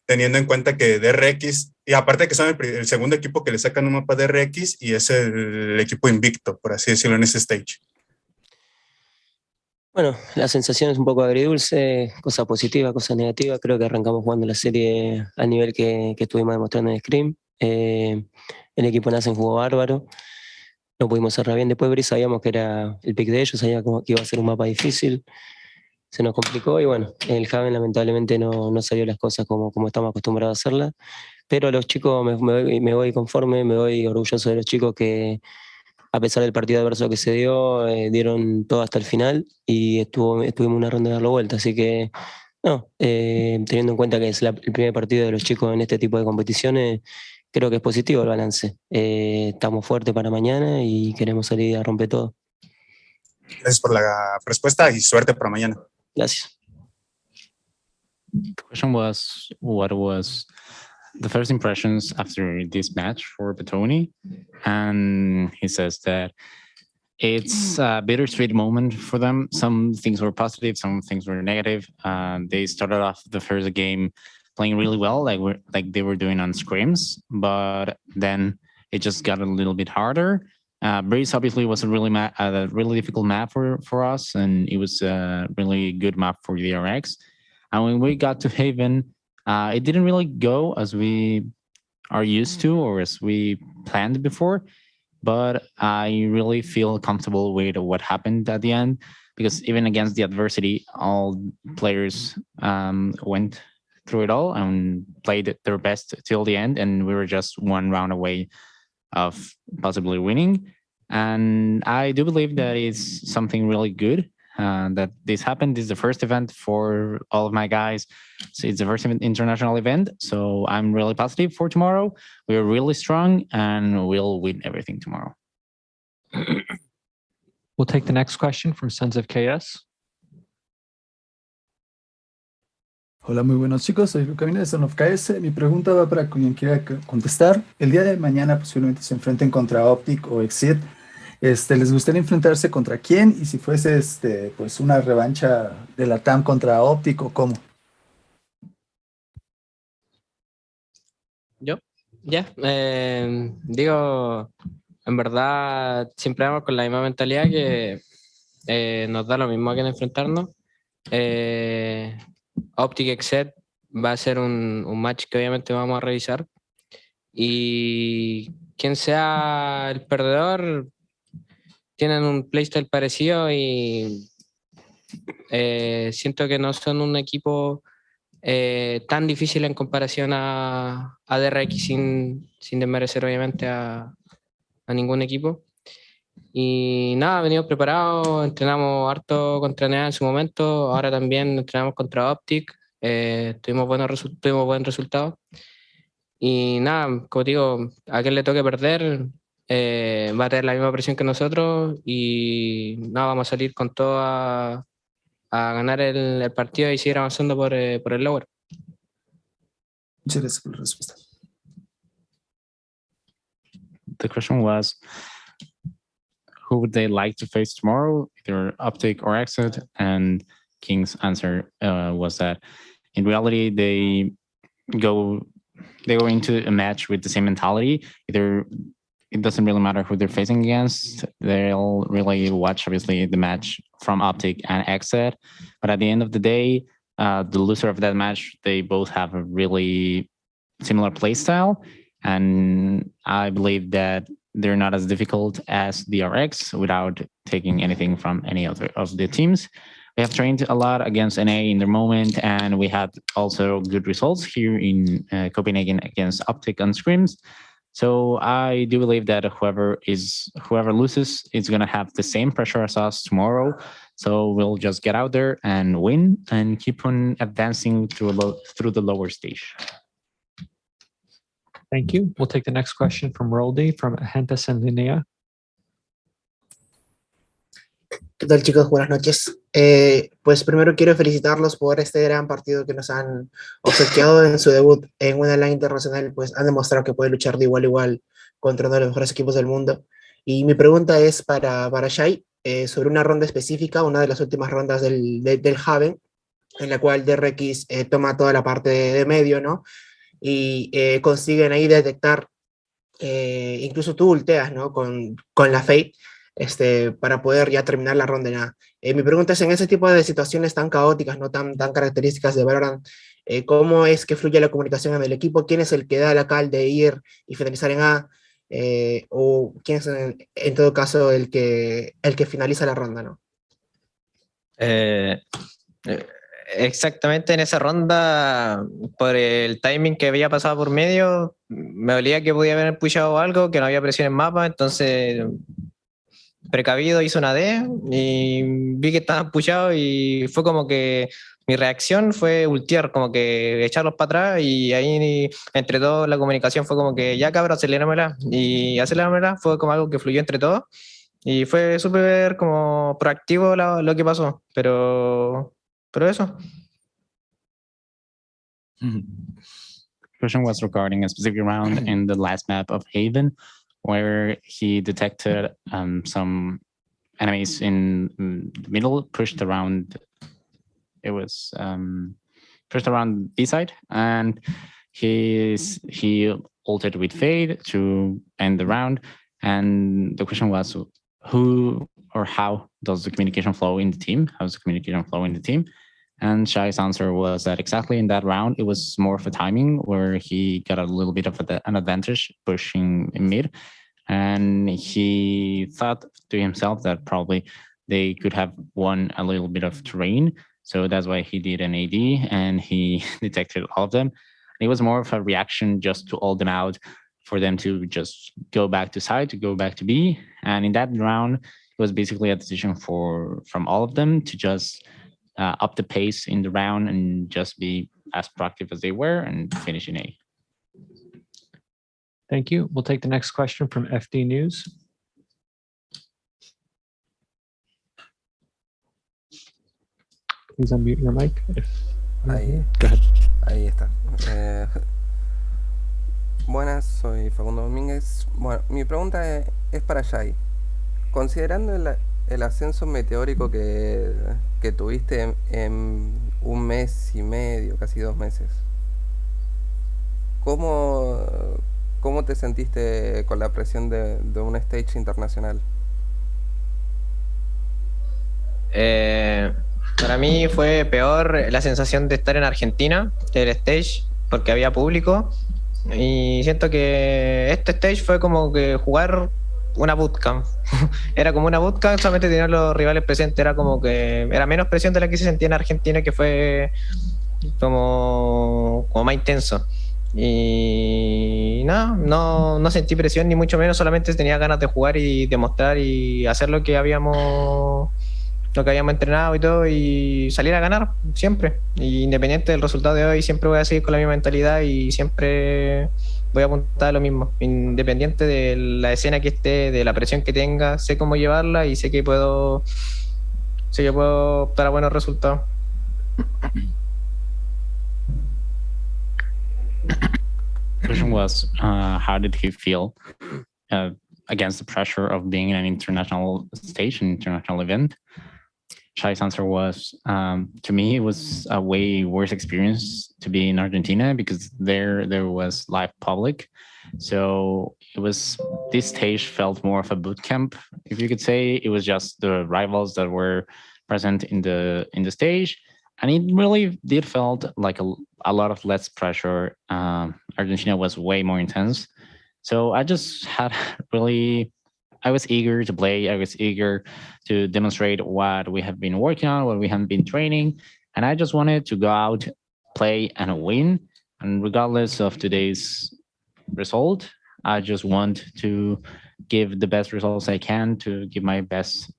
teniendo en cuenta que DRX, y aparte que son el segundo equipo que le sacan un mapa de DRX y es el equipo invicto, por así decirlo, en ese stage. Bueno, la sensación es un poco agridulce, cosa positiva, cosa negativa. Creo que arrancamos jugando la serie al nivel que estuvimos demostrando en Scream. El equipo Nasen jugó bárbaro. No pudimos cerrar bien. Después Brice sabíamos que era el pick de ellos, sabíamos que iba a ser un mapa difícil. Se nos complicó y bueno, el Haven lamentablemente no salió las cosas como estamos acostumbrados a hacerlas. Pero a los chicos me voy conforme, me voy orgulloso de los chicos que, a pesar del partido adverso que se dio, dieron todo hasta el final y estuvimos una ronda de darlo vuelta. Así que, no, teniendo en cuenta que es el primer partido de los chicos en este tipo de competiciones, creo que es positivo el balance. Estamos fuertes para mañana y queremos salir a romper todo. Gracias por la respuesta y suerte para mañana. Gracias. The question was, what was the first impressions after this match for Petoni? And he says that it's a bittersweet moment for them. Some things were positive, some things were negative. They started off the first game playing really well, like they were doing on scrims, but then it just got a little bit harder. Breeze obviously was a really difficult map for us, and it was a really good map for the RX. And when we got to Haven, it didn't really go as we are used to or as we planned before, but I really feel comfortable with what happened at the end, because even against the adversity, all players went through it all and played their best till the end, and we were just one round away of possibly winning. And I do believe that it's something really good that this happened. This is the first event for all of my guys. So it's the first international event. So I'm really positive for tomorrow. We're really strong and we'll win everything tomorrow. We'll take the next question from Sons of KS. Hola, muy buenos chicos, soy Lucamina de Son of KS. Mi pregunta va para quien quiera contestar. El día de mañana posiblemente se enfrenten contra Optic o Exit. ¿Les gustaría enfrentarse contra quién? Y si fuese pues una revancha de la TAM contra Optic o cómo. Yo, ya, digo, en verdad siempre vamos con la misma mentalidad que nos da lo mismo a quién enfrentarnos. Optic Exet va a ser un match que obviamente vamos a revisar, y quien sea el perdedor tienen un playstyle parecido y siento que no son un equipo tan difícil en comparación a DRX, sin desmerecer obviamente a ningún equipo. Y nada, venimos preparados, entrenamos harto contra NEA en su momento, ahora también entrenamos contra Optic, tuvimos buen resultado. Y nada, como digo, a quien le toque perder va a tener la misma presión que nosotros, y nada, vamos a salir con todo a ganar el partido y seguir avanzando por el lower. Muchas gracias por la respuesta. The question was, who would they like to face tomorrow, either Optic or Exit? And King's answer was that in reality they go into a match with the same mentality. Either it doesn't really matter who they're facing against. They'll really watch obviously the match from Optic and Exit, but at the end of the day, the loser of that match, they both have a really similar play style, and I believe that they're not as difficult as the RX without taking anything from any other of the teams. We have trained a lot against NA in their moment, and we had also good results here in Copenhagen against Optic on scrims. So I do believe that whoever loses is going to have the same pressure as us tomorrow. So we'll just get out there and win and keep on advancing through the lower stage. Thank you. We'll take the next question from Roldy from Agentes en Línea. ¿Qué tal, chicos? Buenas noches. Pues primero quiero felicitarlos por este gran partido que nos han obsequiado en su debut en una LAN internacional. Pues han demostrado que pueden luchar de igual a igual contra uno de los mejores equipos del mundo. Y mi pregunta es para Shai, sobre una ronda específica, una de las últimas rondas del Haven. en la cual DRX toma toda la parte de medio, ¿no? Y consiguen ahí detectar, incluso tú ulteas, ¿no? Con la Fate, para poder ya terminar la ronda de nada. Mi pregunta es, en ese tipo de situaciones tan caóticas, no tan características de Valorant, ¿cómo es que fluye la comunicación en el equipo? ¿Quién es el que da la cal de ir y finalizar en A? ¿O quién es en todo caso el que finaliza la ronda, ¿no? Eh, Exactamente en esa ronda, por el timing que había pasado por medio, me olía que podía haber pushado algo, que no había presión en mapa, entonces precavido hice una D y vi que estaban pushados y fue como que mi reacción fue ultear, como que echarlos para atrás, y ahí entre todos la comunicación fue como que ya cabrón, acelerámela, y acelerámela fue como algo que fluyó entre todos y fue súper como proactivo lo que pasó, pero eso. Question was regarding a specific round in the last map of Haven, where he detected some enemies in the middle, pushed around. It was pushed around B side, and he ulted with Fade to end the round. And the question was, who or how does the communication flow in the team? How's the communication flow in the team? And Shai's answer was that exactly in that round, it was more of a timing where he got a little bit of an advantage pushing in mid. And he thought to himself that probably they could have won a little bit of terrain. So that's why he did an AD and he detected all of them. It was more of a reaction just to all them out, for them to just go back to side, to go back to B. And in that round, it was basically a decision from all of them to just up the pace in the round and just be as proactive as they were and finish in A. Thank you. We'll take the next question from FD News. Please unmute your mic. Ahí, go ahead. Ahí está. Buenas, soy Facundo Domínguez. Bueno, mi pregunta es para Shai. Considerando el ascenso meteórico que tuviste en un mes y medio, casi 2 meses, ¿cómo te sentiste con la presión de un stage internacional? Para mí fue peor la sensación de estar en Argentina, del stage, porque había público, y siento que este stage fue como que jugar una bootcamp. Era como una bootcamp, solamente tener los rivales presentes, era como que era menos presión de la que se sentía en Argentina, que fue como más intenso. Y nada, no sentí presión ni mucho menos, solamente tenía ganas de jugar y demostrar y hacer lo que habíamos entrenado y todo, y salir a ganar siempre. Y independiente del resultado de hoy, siempre voy a seguir con la misma mentalidad y siempre voy a apuntar a lo mismo. Independiente de la escena que esté, de la presión que tenga, sé cómo llevarla y sé que puedo optar a buenos resultados. The question was, how did he feel against the pressure of being in an international stage, an international event? Shai's answer was, to me, it was a way worse experience to be in Argentina, because there was live public. So this stage felt more of a boot camp, if you could say. It was just the rivals that were present in the stage. And it really did felt like a lot of less pressure. Argentina was way more intense. So I just I was eager to play. I was eager to demonstrate what we have been working on, what we have been training. And I just wanted to go out, play, and win. And regardless of today's result, I just want to give the best results I can, to give my best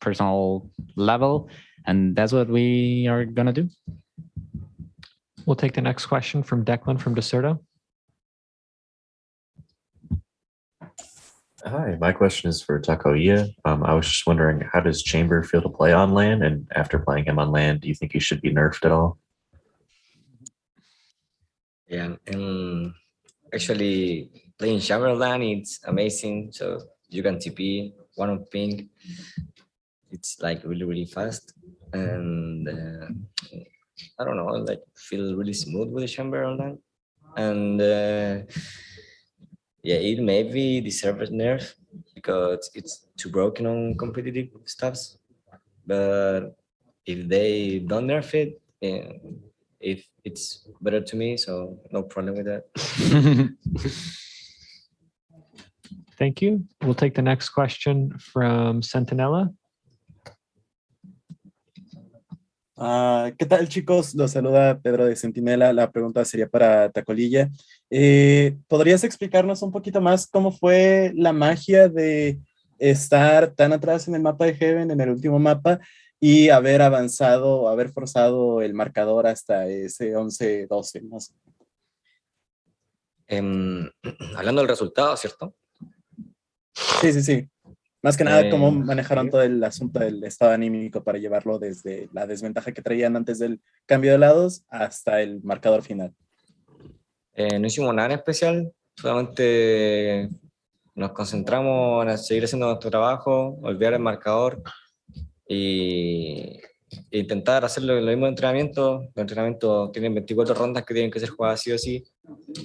personal level. And that's what we are going to do. We'll take the next question from Declan from Deserto. Hi, my question is for Takoya. I was just wondering, how does Chamber feel to play on LAN? And after playing him on LAN, do you think he should be nerfed at all? Yeah, and actually playing Chamber LAN, it's amazing. So you can TP, one on ping. It's like really, really fast. And I don't know, like feel really smooth with the chamber online. And yeah, it maybe deserves a nerf because it's too broken on competitive stuffs. But if they don't nerf it, if it's better to me, so no problem with that. Thank you. We'll take the next question from Centinela. ¿Qué tal, chicos? Los saluda Pedro de Centinela. La pregunta sería para Tacolilla. ¿Podrías explicarnos un poquito más cómo fue la magia de estar tan atrás en el mapa de Heaven, en el último mapa, y haber avanzado, haber forzado el marcador hasta ese 11-12? ¿No? Hablando del resultado, ¿cierto? Sí. Más que nada, cómo manejaron todo el asunto del estado anímico para llevarlo desde la desventaja que traían antes del cambio de lados hasta el marcador final. No hicimos nada en especial, solamente nos concentramos en seguir haciendo nuestro trabajo, olvidar el marcador y intentar hacer lo mismo de entrenamiento. Los entrenamientos tienen 24 rondas que tienen que ser jugadas sí o sí,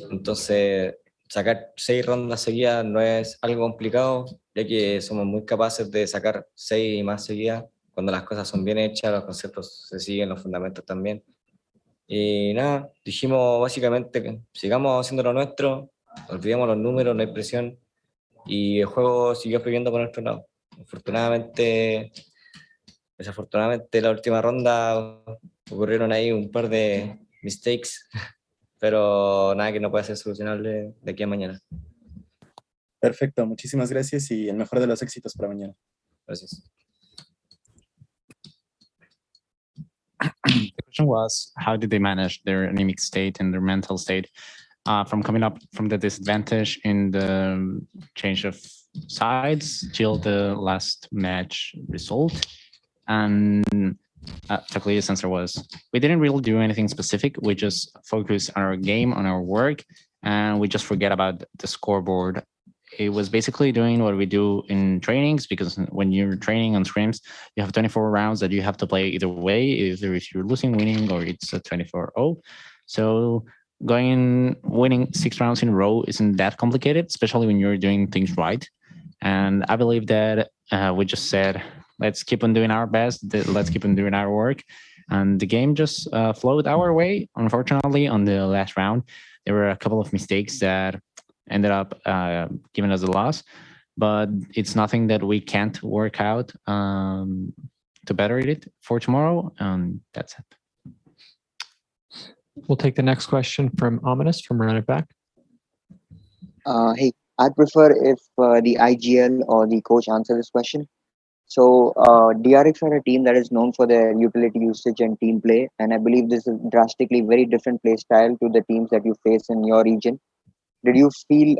entonces sacar 6 rondas seguidas no es algo complicado, ya que somos muy capaces de sacar 6 y más seguidas. Cuando las cosas son bien hechas, los conceptos se siguen, los fundamentos también. Y nada, dijimos básicamente que sigamos haciendo lo nuestro, olvidemos los números, no hay presión, y el juego siguió fluyendo por nuestro lado. Desafortunadamente la última ronda ocurrieron ahí un par de mistakes, pero nada que no pueda ser solucionable de aquí a mañana. Perfecto, muchísimas gracias y el mejor de los éxitos para mañana. Gracias. The question was, how did they manage their anemic state and their mental state from coming up from the disadvantage in the change of sides till the last match result? And Taklia's answer was, we didn't really do anything specific. We just focused on our game, on our work, and we just forget about the scoreboard. It was basically doing what we do in trainings, because when you're training on scrims, you have 24 rounds that you have to play either way, either if you're losing, winning, or it's a 24-0. So winning 6 rounds in a row isn't that complicated, especially when you're doing things right. And I believe that we just said, let's keep on doing our best, let's keep on doing our work. And the game just flowed our way. Unfortunately, on the last round, there were a couple of mistakes that ended up giving us a loss, but it's nothing that we can't work out to better it for tomorrow. That's it. We'll take the next question from Ominous from Run It Back. Hey, I'd prefer if the IGL or the coach answer this question. So DRX are a team that is known for their utility usage and team play, and I believe this is drastically very different play style to the teams that you face in your region. Did you feel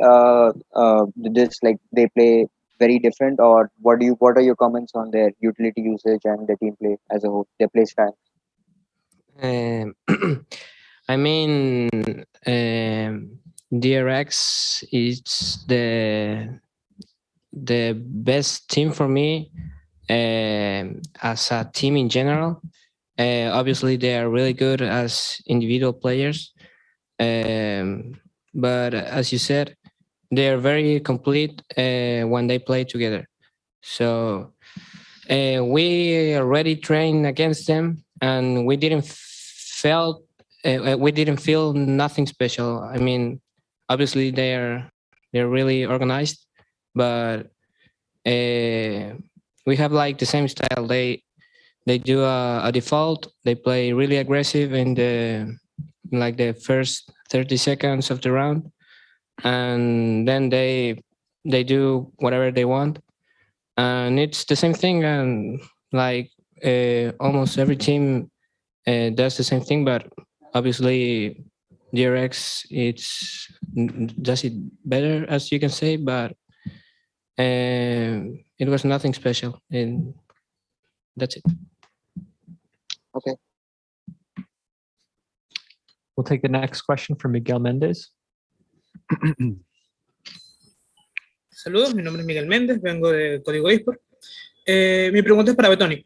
this like they play very different, or what are your comments on their utility usage and the team play as a whole, their play style? I mean, DRX is the best team for me as a team in general. Obviously, they are really good as individual players, but as you said, they are very complete when they play together. So we already trained against them, and we didn't feel nothing special. I mean, obviously they're really organized, but we have like the same style. They do a default. They play really aggressive in the first 30 seconds of the round, and then they do whatever they want, and it's the same thing. And like almost every team does the same thing, but obviously DRX does it better, as you can say, but it was nothing special, and that's it. Okay. We'll take the next question from Miguel Méndez. Saludos, mi nombre es Miguel Méndez, vengo de Código eSport. Mi pregunta es para Betoni.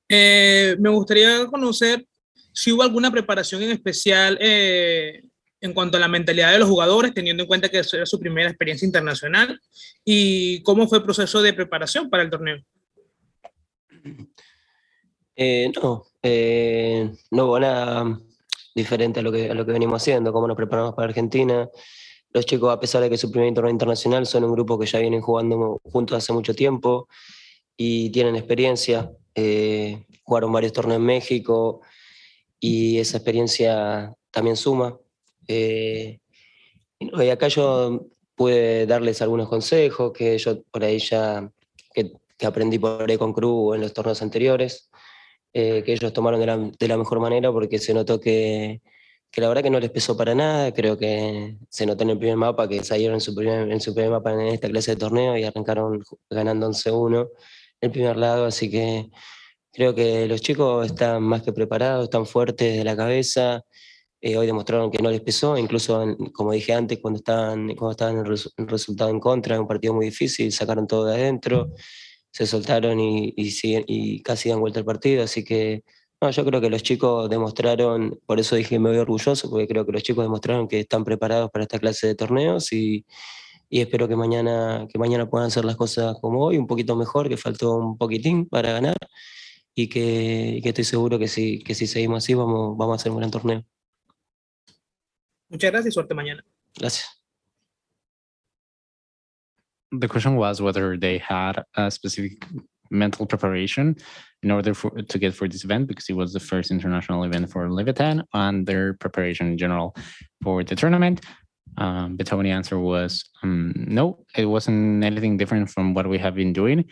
Me gustaría conocer si hubo alguna preparación en especial en cuanto a la mentalidad de los jugadores, teniendo en cuenta que era su primera experiencia internacional, y cómo fue el proceso de preparación para el torneo. No hubo nada diferente a lo que venimos haciendo, cómo nos preparamos para Argentina. Los chicos, a pesar de que es su primer torneo internacional, son un grupo que ya vienen jugando juntos hace mucho tiempo y tienen experiencia. Jugaron varios torneos en México y esa experiencia también suma. Y acá yo pude darles algunos consejos que yo por ahí ya que aprendí por ahí con Cru en los torneos anteriores, que ellos tomaron de la mejor manera, porque se notó que la verdad que no les pesó para nada. Creo que se notó en el primer mapa que salieron en su primer mapa en esta clase de torneo y arrancaron ganando 11-1 el primer lado, así que creo que los chicos están más que preparados, están fuertes de la cabeza. Hoy demostraron que no les pesó, incluso como dije antes, cuando estaban el resultado en contra, en un partido muy difícil, sacaron todo de adentro, se soltaron y casi dan vuelta al partido, así que no, yo creo que los chicos demostraron, por eso dije me voy orgulloso, porque creo que los chicos demostraron que están preparados para esta clase de torneos y espero que mañana puedan hacer las cosas como hoy, un poquito mejor, que faltó un poquitín para ganar y que estoy seguro que si seguimos así vamos a hacer un gran torneo. Muchas gracias y suerte mañana. Gracias. The question was whether they had a specific mental preparation in order to get for this event, because it was the first international event for LEVIATAN, and their preparation in general for the tournament. Betoni's answer was no, it wasn't anything different from what we have been doing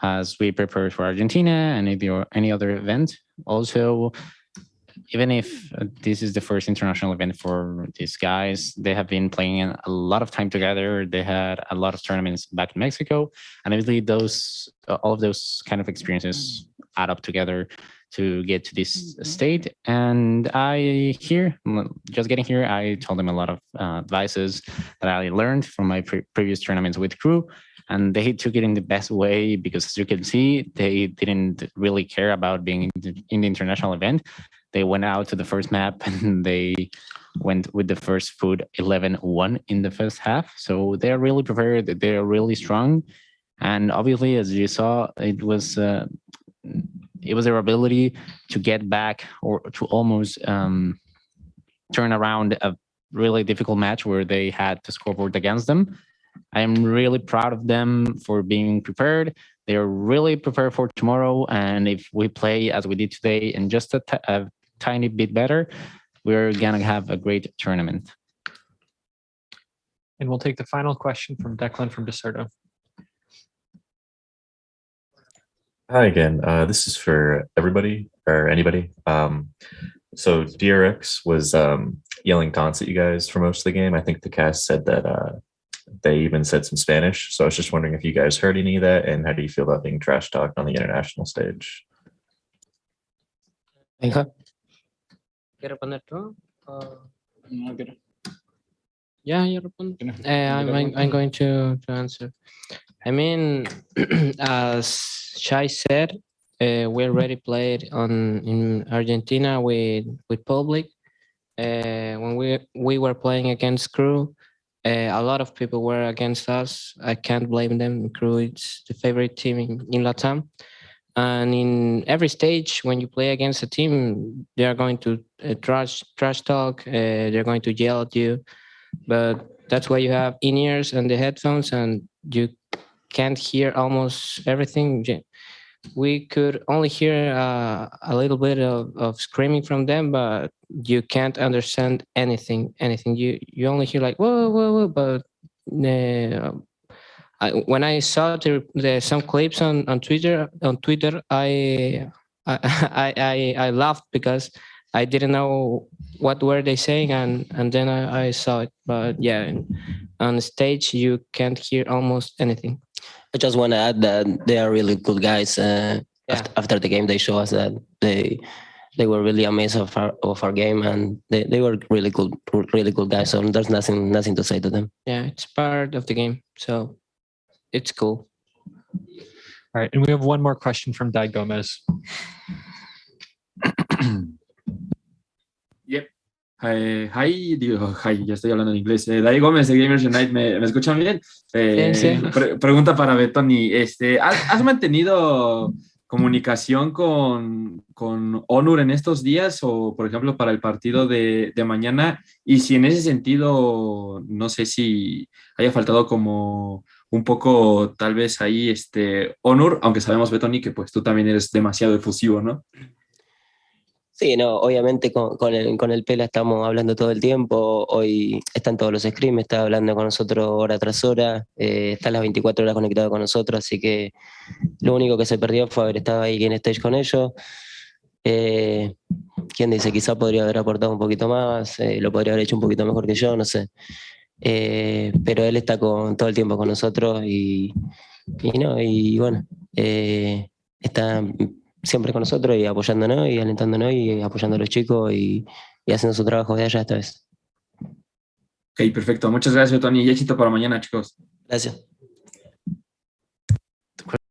as we prepared for Argentina and any other event. Also, even if this is the first international event for these guys, they have been playing a lot of time together. They had a lot of tournaments back in Mexico, and obviously all of those kind of experiences add up together to get to this state. And just getting here, I told them a lot of advices that I learned from my previous tournaments with Crew, and they took it in the best way, because as you can see, they didn't really care about being in the international event. They went out to the first map and they went with the first food 11-1 in the first half. So they're really prepared, they're really strong. And obviously, as you saw, it was their ability to get back or to almost turn around a really difficult match where they had the scoreboard against them. I am really proud of them for being prepared. They're really prepared for tomorrow. And if we play as we did today and just a tiny bit better, we're gonna have a great tournament. And we'll take the final question from Declan from Deserto. Hi again. This is for everybody or anybody. So DRX was yelling taunts at you guys for most of the game. I think the cast said that they even said some Spanish. So I was just wondering if you guys heard any of that, and how do you feel about being trash talked on the international stage? ¿Quieres responder tú? Yeah, you respond. I'm going to answer. I mean, as Shai said, we already played in Argentina with public. When we were playing against Crew, a lot of people were against us. I can't blame them. Crew is the favorite team in Latam. And in every stage, when you play against a team, they are going to trash talk. They're going to yell at you. But that's why you have in-ears and the headphones, and you can't hear almost everything. We could only hear a little bit of screaming from them, but you can't understand anything. You only hear like whoa, whoa, whoa. But when I saw some clips on Twitter, I laughed because I didn't know what were they saying, and then I saw it. But yeah, on stage you can't hear almost anything. I just want to add that they are really good guys. After the game, they show us that they were really amazed of our game, and they were really good guys. So there's nothing to say to them. Yeah, it's part of the game, so it's cool. All right, and we have one more question from Dai Gomez. Ya estoy hablando en inglés. Dai Gómez de Gamers Unite, ¿me escuchan bien? Sí. Pregunta para Betoni. ¿Has mantenido comunicación con Onur en estos días o, por ejemplo, para el partido de mañana? Y si en ese sentido, no sé si haya faltado como un poco, tal vez ahí, Onur, aunque sabemos, Betoni, que pues tú también eres demasiado efusivo, ¿no? Sí, no, obviamente con el Pela estamos hablando todo el tiempo. Hoy están todos los scrims, está hablando con nosotros hora tras hora, está las 24 horas conectado con nosotros, así que lo único que se perdió fue haber estado ahí en stage con ellos. ¿Quién dice? Quizá podría haber aportado un poquito más, lo podría haber hecho un poquito mejor que yo, no sé. Pero él está todo el tiempo con nosotros y bueno, está siempre con nosotros y apoyándonos y alentándonos y apoyando a los chicos y haciendo su trabajo de allá esta vez. Ok, perfecto. Muchas gracias, Tony, y éxito para mañana, chicos. Gracias.